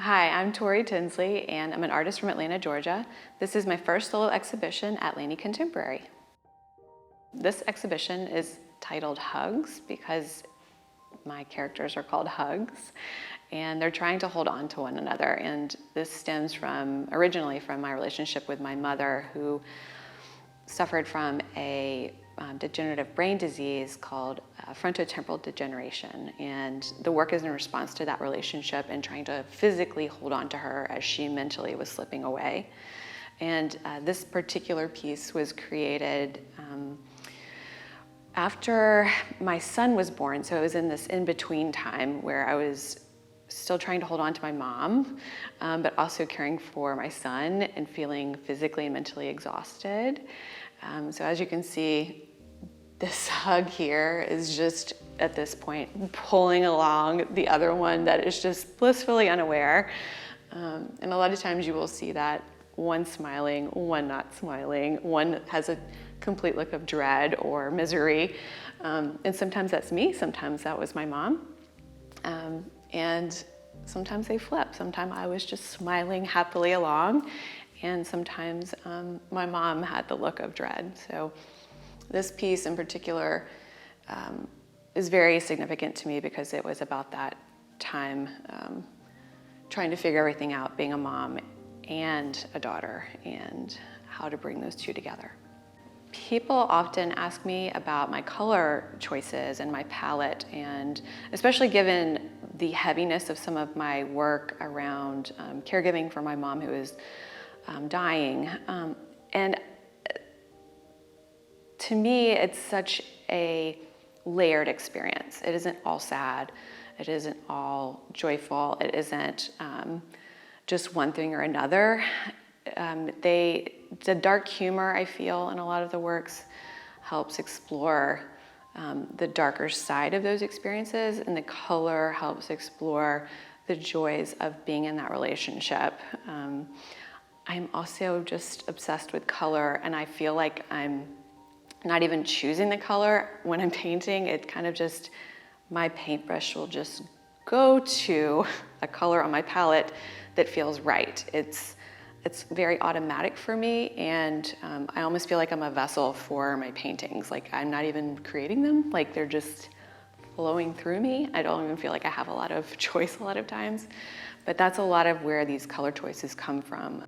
Hi, I'm Tori Tinsley, and I'm an artist from Atlanta, Georgia. This is my first solo exhibition at Laney Contemporary. This exhibition is titled HUGS because my characters are called HUGS, and they're trying to hold on to one another. And this stems originally from my relationship with my mother, who suffered from a degenerative brain disease called frontotemporal degeneration. And the work is in response to that relationship and trying to physically hold on to her as she mentally was slipping away. And this particular piece was created after my son was born. So it was in this in-between time where I was still trying to hold on to my mom, but also caring for my son and feeling physically and mentally exhausted. So as you can see, this hug here is just, at this point, pulling along the other one that is just blissfully unaware. And a lot of times you will see that one smiling, one not smiling, one has a complete look of dread or misery. And sometimes that's me, sometimes that was my mom. And sometimes they flip. Sometimes I was just smiling happily along, and sometimes my mom had the look of dread. So this piece in particular is very significant to me because it was about that time trying to figure everything out, being a mom and a daughter, and how to bring those two together. People often ask me about my color choices and my palette, and especially given the heaviness of some of my work around caregiving for my mom who is dying. And to me, it's such a layered experience. It isn't all sad. It isn't all joyful. It isn't just one thing or another. The dark humor I feel in a lot of the works helps explore the darker side of those experiences, and the color helps explore the joys of being in that relationship. I'm also just obsessed with color, and I feel like I'm not even choosing the color when I'm painting. It kind of just, my paintbrush will just go to a color on my palette that feels right. It's very automatic for me, and I almost feel like I'm a vessel for my paintings. Like I'm not even creating them, like they're just flowing through me. I don't even feel like I have a lot of choice a lot of times, but that's a lot of where these color choices come from.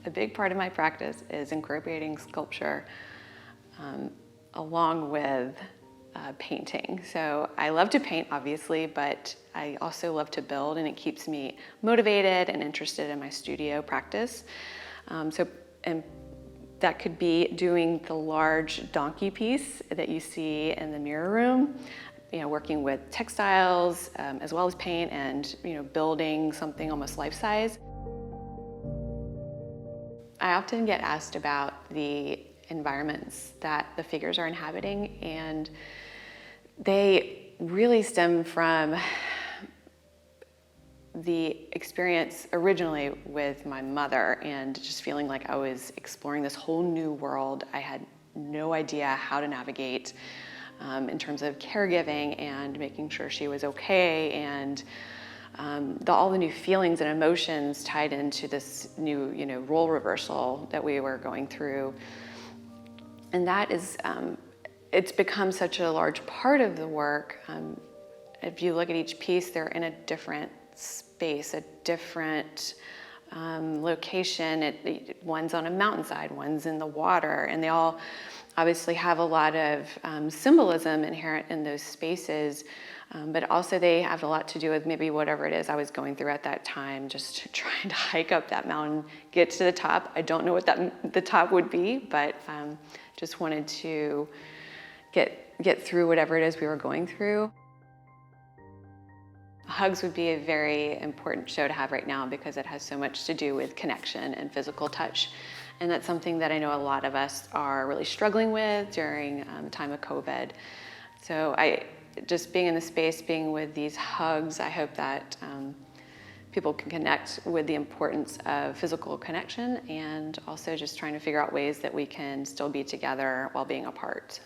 A big part of my practice is incorporating sculpture along with painting. So I love to paint, obviously, but I also love to build, and it keeps me motivated and interested in my studio practice. And that could be doing the large donkey piece that you see in the mirror room, working with textiles as well as paint, and building something almost life-size. I often get asked about the environments that the figures are inhabiting, and they really stem from the experience originally with my mother, and just feeling like I was exploring this whole new world. I had no idea how to navigate in terms of caregiving and making sure she was okay, and all the new feelings and emotions tied into this new role reversal that we were going through. And that is, it's become such a large part of the work. If you look at each piece, they're in a different space, a different location. One's on a mountainside, one's in the water, and they all obviously have a lot of symbolism inherent in those spaces, but also they have a lot to do with maybe whatever it is I was going through at that time, just trying to hike up that mountain, get to the top. I don't know what the top would be, but just wanted to get through whatever it is we were going through. HUGS would be a very important show to have right now because it has so much to do with connection and physical touch. And that's something that I know a lot of us are really struggling with during the time of COVID. So just being in the space, being with these HUGS, I hope that people can connect with the importance of physical connection, and also just trying to figure out ways that we can still be together while being apart.